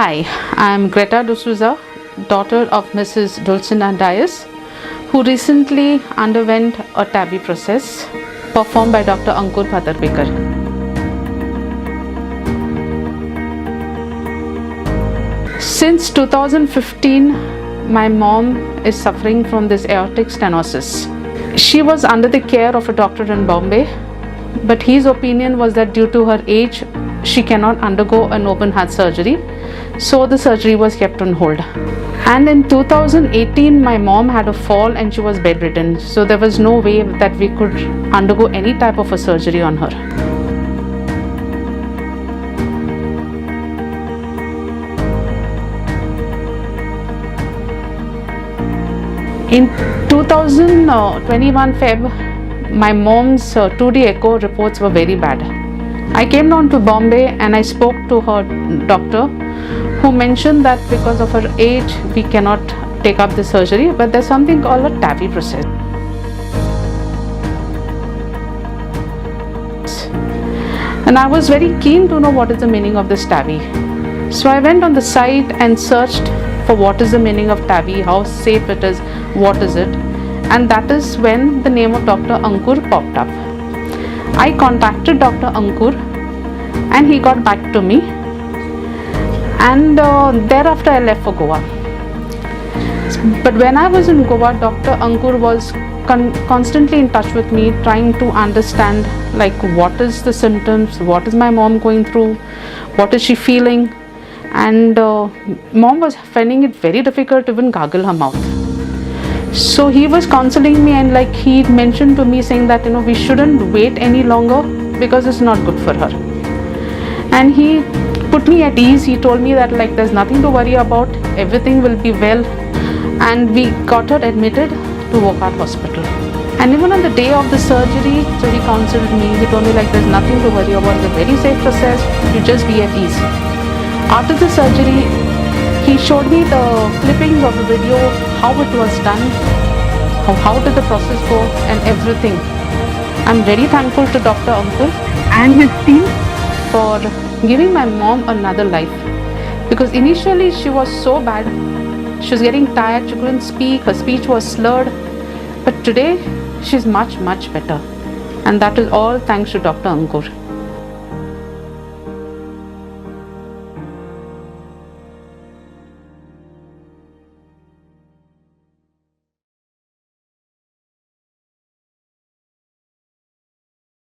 Hi, I am Greta D'Souza, daughter of Mrs. Dulcina Diaz, who recently underwent a TAVI process performed by Dr. Ankur Phatarpekar. Since 2015, my mom is suffering from this aortic stenosis. She was under the care of a doctor in Bombay, but his opinion was that due to her age, she cannot undergo an open heart surgery, so the surgery was kept on hold. And in 2018, my mom had a fall and she was bedridden, so there was no way that we could undergo any type of a surgery on her. In 2021 Feb, my mom's 2D echo reports were very bad. I came down to Bombay and I spoke to her doctor, who mentioned that because of her age, we cannot take up the surgery, but there's something called a TAVI process. And I was very keen to know what is the meaning of this TAVI. So I went on the site and searched for what is the meaning of TAVI, how safe it is, what is it, and that is when the name of Dr. Ankur popped up. I contacted Dr. Ankur and he got back to me, and thereafter I left for Goa. But when I was in Goa, Dr. Ankur was constantly in touch with me, trying to understand like what is the symptoms, what is my mom going through, what is she feeling, and mom was finding it very difficult to even gargle her mouth. So he was counseling me, and like he mentioned to me saying that we shouldn't wait any longer because it's not good for her. And he put me at ease. He told me that like there's nothing to worry about, everything will be well, and we got her admitted to HVS Hospital. And even on the day of the surgery, so he counseled me. He told me like there's nothing to worry about, it's a very safe process, you just be at ease. After the surgery, he showed me the clippings of the video, how it was done, how did the process go, and everything. I'm very thankful to Dr. Ankur and his team for giving my mom another life, because initially she was so bad, she was getting tired, she couldn't speak, her speech was slurred, but today she's much better, and that is all thanks to Dr. Ankur.